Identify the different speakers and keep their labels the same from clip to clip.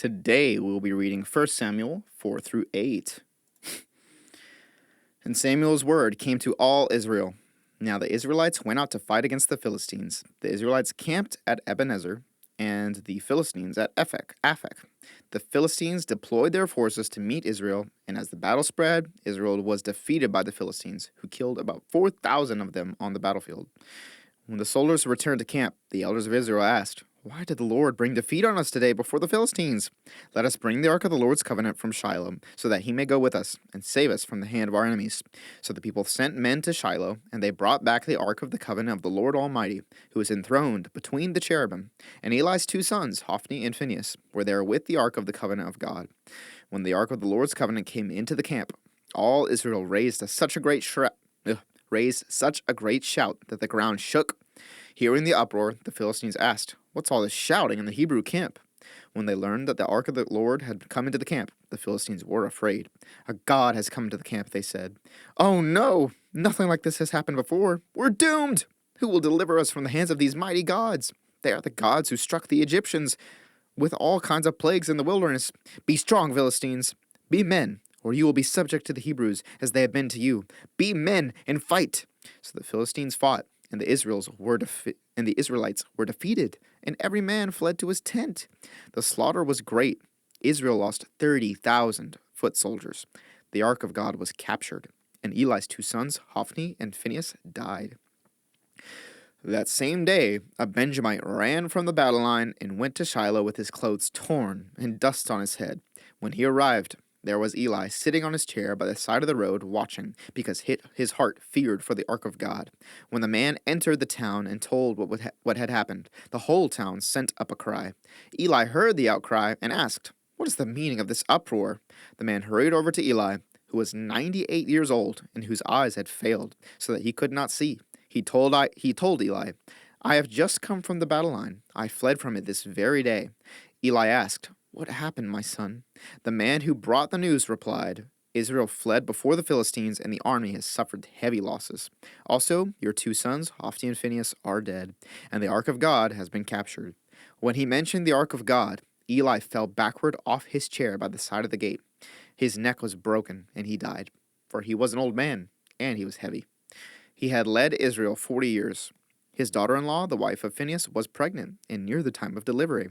Speaker 1: Today we'll be reading 1 Samuel 4 through 8. And Samuel's word came to all Israel. Now the Israelites went out to fight against the Philistines. The Israelites camped at Ebenezer, and the Philistines at Aphek. The Philistines deployed their forces to meet Israel, and as the battle spread, Israel was defeated by the Philistines, who killed about 4,000 of them on the battlefield. When the soldiers returned to camp, the elders of Israel asked, "Why did the Lord bring defeat on us today before the Philistines? Let us bring the ark of the Lord's covenant from Shiloh, so that he may go with us and save us from the hand of our enemies." So the people sent men to Shiloh, and they brought back the ark of the covenant of the Lord Almighty, who is enthroned between the cherubim. And Eli's two sons, Hophni and Phinehas, were there with the ark of the covenant of God. When the ark of the Lord's covenant came into the camp, all Israel raised such a great shout that the ground shook. Hearing the uproar, the Philistines asked, "What's all this shouting in the Hebrew camp?" When they learned that the ark of the Lord had come into the camp, the Philistines were afraid. "A god has come into the camp," they said. "Oh no! Nothing like this has happened before. We're doomed! Who will deliver us from the hands of these mighty gods? They are the gods who struck the Egyptians with all kinds of plagues in the wilderness. Be strong, Philistines! Be men, or you will be subject to the Hebrews as they have been to you. Be men and fight!" So the Philistines fought, and the Israelites were defeated, and every man fled to his tent. The slaughter was great. Israel lost 30,000 foot soldiers. The ark of God was captured, and Eli's two sons, Hophni and Phinehas, died. That same day, a Benjamite ran from the battle line and went to Shiloh with his clothes torn and dust on his head. When he arrived, there was Eli sitting on his chair by the side of the road watching, because his heart feared for the ark of God. When the man entered the town and told what had happened, the whole town sent up a cry. Eli heard the outcry and asked, "What is the meaning of this uproar?" The man hurried over to Eli, who was 98 years old and whose eyes had failed, so that he could not see. He told Eli, "I have just come from the battle line. I fled from it this very day." Eli asked, "What happened, my son?" The man who brought the news replied, "Israel fled before the Philistines, and the army has suffered heavy losses. Also, your two sons, Hophni and Phinehas, are dead, and the ark of God has been captured." When he mentioned the ark of God, Eli fell backward off his chair by the side of the gate. His neck was broken, and he died, for he was an old man, and he was heavy. He had led Israel 40 years. His daughter-in-law, the wife of Phinehas, was pregnant and near the time of delivery.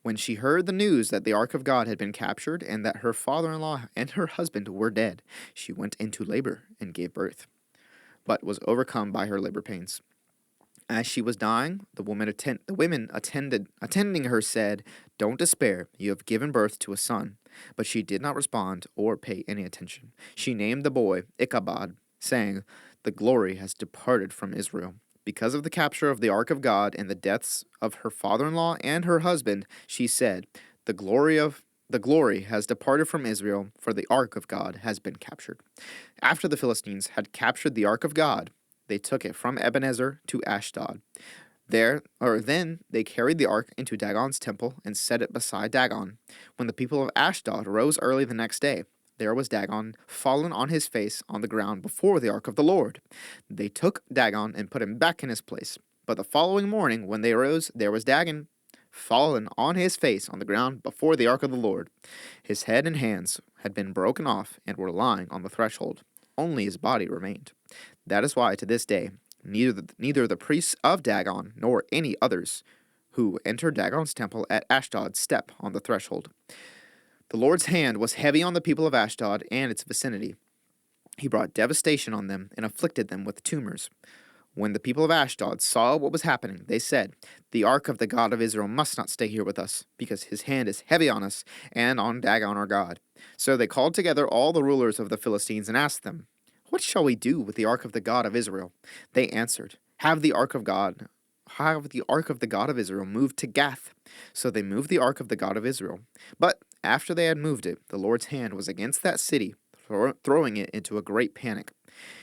Speaker 1: When she heard the news that the ark of God had been captured and that her father-in-law and her husband were dead, she went into labor and gave birth, but was overcome by her labor pains. As she was dying, the women attending her said, "Don't despair, you have given birth to a son." But she did not respond or pay any attention. She named the boy Ichabod, saying, "The glory has departed from Israel." Because of the capture of the ark of God and the deaths of her father-in-law and her husband, she said, The glory has departed from Israel, for the ark of God has been captured." After the Philistines had captured the ark of God, they took it from Ebenezer to Ashdod. Then they carried the ark into Dagon's temple and set it beside Dagon. When the people of Ashdod rose early the next day, there was Dagon fallen on his face on the ground before the ark of the Lord. They took Dagon and put him back in his place. But the following morning, when they rose, there was Dagon fallen on his face on the ground before the ark of the Lord. His head and hands had been broken off and were lying on the threshold. Only his body remained. That is why, to this day, neither the priests of Dagon nor any others who enter Dagon's temple at Ashdod step on the threshold. The Lord's hand was heavy on the people of Ashdod and its vicinity. He brought devastation on them and afflicted them with tumors. When the people of Ashdod saw what was happening, they said, "The ark of the God of Israel must not stay here with us, because his hand is heavy on us and on Dagon our God." So they called together all the rulers of the Philistines and asked them, "What shall we do with the ark of the God of Israel?" They answered, Have the ark of the God of Israel moved to Gath." So they moved the ark of the God of Israel. But after they had moved it, the Lord's hand was against that city, throwing it into a great panic.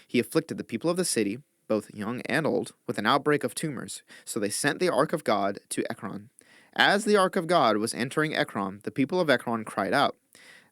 Speaker 1: He afflicted the people of the city, both young and old, with an outbreak of tumors. So they sent the ark of God to Ekron. As the ark of God was entering Ekron, the people of Ekron cried out,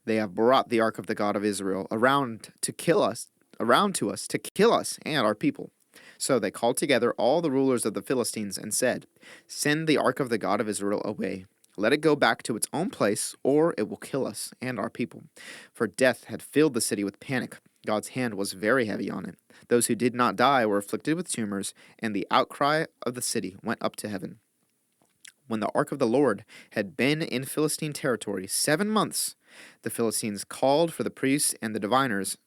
Speaker 1: "They have brought the ark of the God of Israel around to kill us and our people." So they called together all the rulers of the Philistines and said, "Send the ark of the God of Israel away." Let it go back to its own place, or it will kill us and our people. For death had filled the city with panic. God's hand was very heavy on it. Those who did not die were afflicted with tumors, and the outcry of the city went up to heaven. When the ark of the Lord had been in Philistine territory 7 months, the Philistines called for the priests and the diviners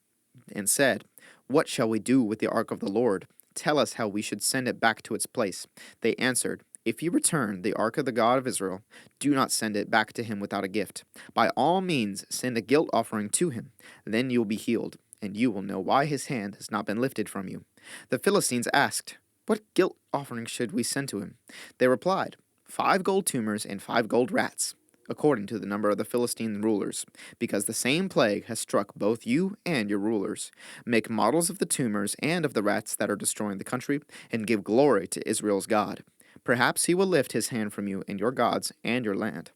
Speaker 1: and said, "What shall we do with the ark of the Lord? Tell us how we should send it back to its place." They answered, "If you return the ark of the God of Israel, do not send it back to him without a gift. By all means, send a guilt offering to him. Then you will be healed, and you will know why his hand has not been lifted from you." The Philistines asked, "What guilt offering should we send to him?" They replied, 5 gold tumors and 5 gold rats, according to the number of the Philistine rulers, because the same plague has struck both you and your rulers. Make models of the tumors and of the rats that are destroying the country, and give glory to Israel's God. Perhaps he will lift his hand from you and your gods and your land.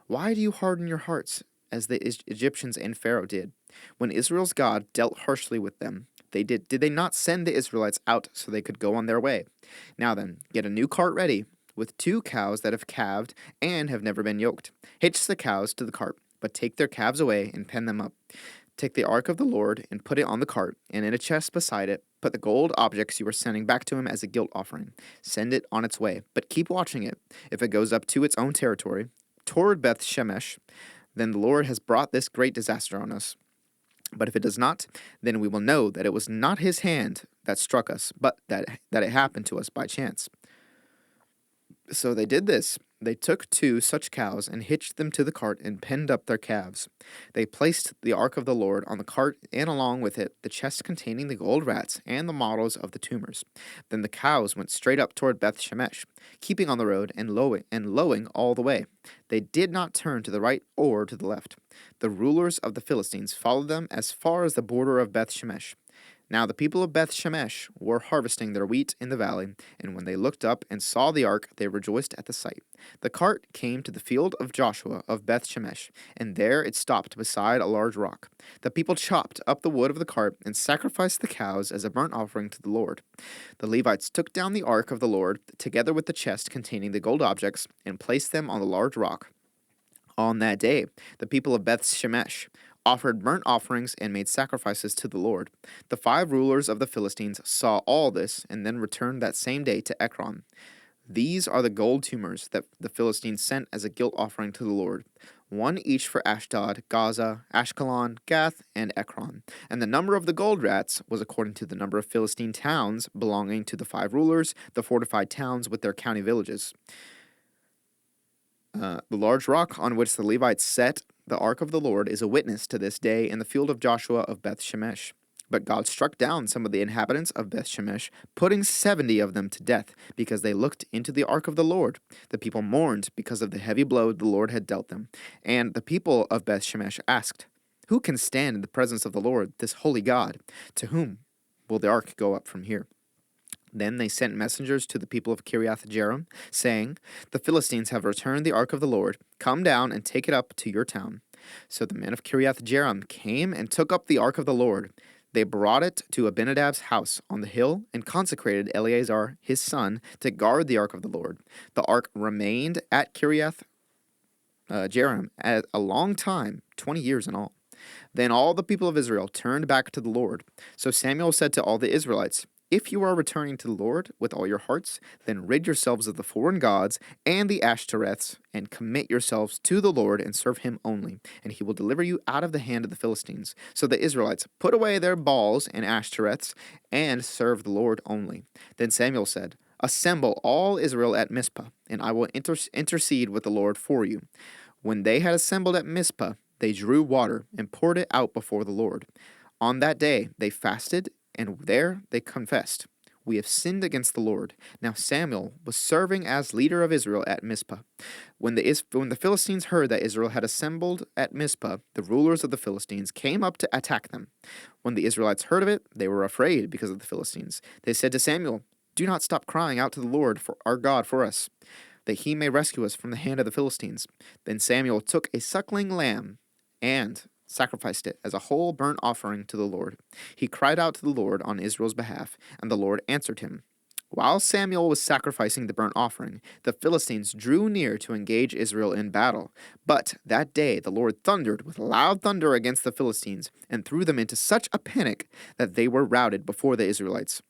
Speaker 1: Why do you harden your hearts, as the Egyptians and Pharaoh did? When Israel's God dealt harshly with them, did they not send the Israelites out so they could go on their way? Now then, get a new cart ready, with 2 cows that have calved and have never been yoked. Hitch the cows to the cart, but take their calves away and pen them up. Take the ark of the Lord and put it on the cart, and in a chest beside it, put the gold objects you are sending back to him as a guilt offering. Send it on its way, but keep watching it. If it goes up to its own territory, toward Beth Shemesh, then the Lord has brought this great disaster on us. But if it does not, then we will know that it was not his hand that struck us, but that it happened to us by chance. So they did this. They took 2 such cows and hitched them to the cart and penned up their calves. They placed the ark of the Lord on the cart, and along with it the chest containing the gold rats and the models of the tumors. Then the cows went straight up toward Beth Shemesh, keeping on the road and lowing all the way. They did not turn to the right or to the left. The rulers of the Philistines followed them as far as the border of Beth Shemesh. Now the people of Beth Shemesh were harvesting their wheat in the valley, and when they looked up and saw the ark, they rejoiced at the sight. The cart came to the field of Joshua of Beth Shemesh, and there it stopped beside a large rock. The people chopped up the wood of the cart and sacrificed the cows as a burnt offering to the Lord. The Levites took down the ark of the Lord, together with the chest containing the gold objects, and placed them on the large rock. On that day, the people of Beth Shemesh offered burnt offerings and made sacrifices to the Lord. The 5 rulers of the Philistines saw all this and then returned that same day to Ekron. These are the gold tumors that the Philistines sent as a guilt offering to the Lord, 1 each for Ashdod, Gaza, Ashkelon, Gath, and Ekron. And the number of the gold rats was according to the number of Philistine towns belonging to the 5 rulers, the fortified towns with their county villages. The large rock on which the Levites set the ark of the Lord is a witness to this day in the field of Joshua of Beth Shemesh. But God struck down some of the inhabitants of Beth Shemesh, putting 70 of them to death, because they looked into the ark of the Lord. The people mourned because of the heavy blow the Lord had dealt them. And the people of Beth Shemesh asked, "Who can stand in the presence of the Lord, this holy God? To whom will the ark go up from here?" Then they sent messengers to the people of Kiriath-jearim, saying, "The Philistines have returned the ark of the Lord. Come down and take it up to your town." So the men of Kiriath-jearim came and took up the ark of the Lord. They brought it to Abinadab's house on the hill and consecrated Eleazar, his son, to guard the ark of the Lord. The ark remained at Kiriath-jearim a long time, 20 years in all. Then all the people of Israel turned back to the Lord. So Samuel said to all the Israelites, "If you are returning to the Lord with all your hearts, then rid yourselves of the foreign gods and the Ashtoreths, and commit yourselves to the Lord and serve him only, and he will deliver you out of the hand of the Philistines." So the Israelites put away their Baals and Ashtoreths and served the Lord only. Then Samuel said, "Assemble all Israel at Mizpah, and I will intercede with the Lord for you." When they had assembled at Mizpah, they drew water and poured it out before the Lord. On that day they fasted, and there they confessed, "We have sinned against the Lord." Now Samuel was serving as leader of Israel at Mizpah. When the Philistines heard that Israel had assembled at Mizpah, the rulers of the Philistines came up to attack them. When the Israelites heard of it, they were afraid because of the Philistines. They said to Samuel, "Do not stop crying out to the Lord for our God for us, that he may rescue us from the hand of the Philistines." Then Samuel took a suckling lamb and sacrificed it as a whole burnt offering to the Lord. He cried out to the Lord on Israel's behalf, and the Lord answered him. While Samuel was sacrificing the burnt offering, the Philistines drew near to engage Israel in battle. But that day the Lord thundered with loud thunder against the Philistines and threw them into such a panic that they were routed before the Israelites.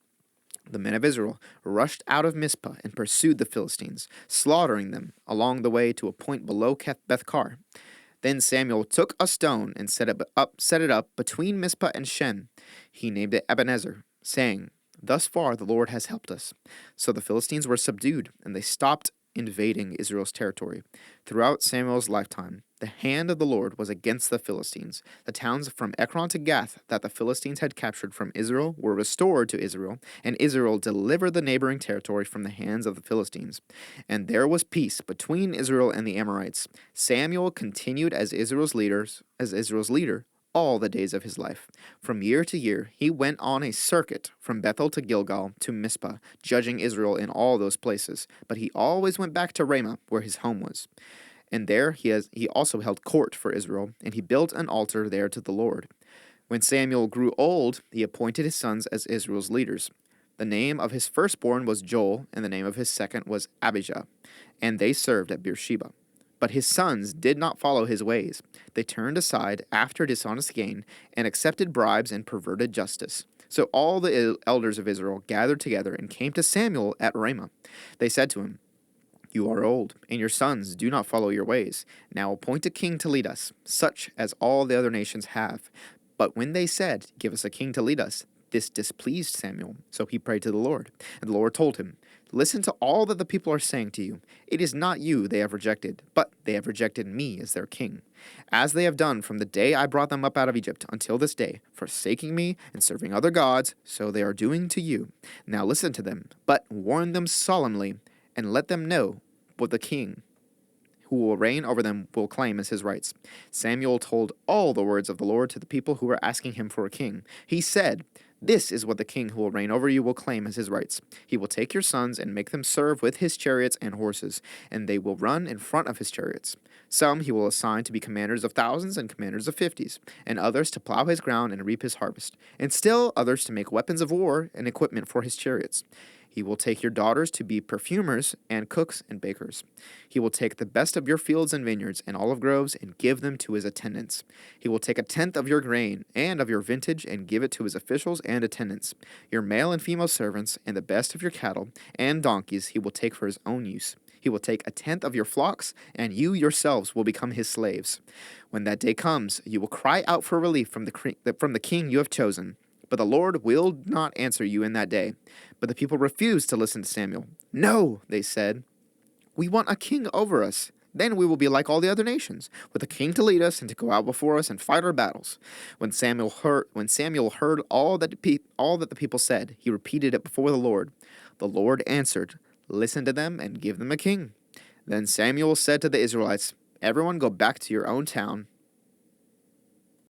Speaker 1: The men of Israel rushed out of Mizpah and pursued the Philistines, slaughtering them along the way to a point below Bethkar. Then Samuel took a stone and set it up between Mizpah and Shen. He named it Ebenezer, saying, "Thus far the Lord has helped us." So the Philistines were subdued, and they stopped invading Israel's territory. Throughout Samuel's lifetime, the hand of the Lord was against the Philistines. The towns from Ekron to Gath that the Philistines had captured from Israel were restored to Israel, and Israel delivered the neighboring territory from the hands of the Philistines. And there was peace between Israel and the Amorites. Samuel continued as Israel's leader all the days of his life. From year to year, he went on a circuit from Bethel to Gilgal to Mizpah, judging Israel in all those places. But he always went back to Ramah, where his home was. And there he also held court for Israel, and he built an altar there to the Lord. When Samuel grew old, he appointed his sons as Israel's leaders. The name of his firstborn was Joel, and the name of his second was Abijah, and they served at Beersheba. But his sons did not follow his ways. They turned aside after dishonest gain and accepted bribes and perverted justice. So all the elders of Israel gathered together and came to Samuel at Ramah. They said to him, "You are old, and your sons do not follow your ways. Now appoint a king to lead us, such as all the other nations have." But when they said, "Give us a king to lead us," this displeased Samuel. So he prayed to the Lord. And the Lord told him, "Listen to all that the people are saying to you. It is not you they have rejected, but they have rejected me as their king, as they have done from the day I brought them up out of Egypt until this day, forsaking me and serving other gods, so they are doing to you. Now listen to them, but warn them solemnly, and let them know what the king who will reign over them will claim as his rights." Samuel told all the words of the Lord to the people who were asking him for a king. He said, "This is what the king who will reign over you will claim as his rights. He will take your sons and make them serve with his chariots and horses, and they will run in front of his chariots. Some he will assign to be commanders of thousands and commanders of fifties, and others to plow his ground and reap his harvest, and still others to make weapons of war and equipment for his chariots. He will take your daughters to be perfumers and cooks and bakers. He will take the best of your fields and vineyards and olive groves and give them to his attendants. He will take a tenth of your grain and of your vintage and give it to his officials and attendants. Your male and female servants and the best of your cattle and donkeys he will take for his own use. He will take a tenth of your flocks, and you yourselves will become his slaves. When that day comes, you will cry out for relief from the king you have chosen. But the Lord will not answer you in that day." But the people refused to listen to Samuel. "No," they said, "we want a king over us. Then we will be like all the other nations, with a king to lead us and to go out before us and fight our battles." When Samuel heard all that the people said, he repeated it before the Lord. The Lord answered, "Listen to them and give them a king." Then Samuel said to the Israelites, "Everyone go back to your own town,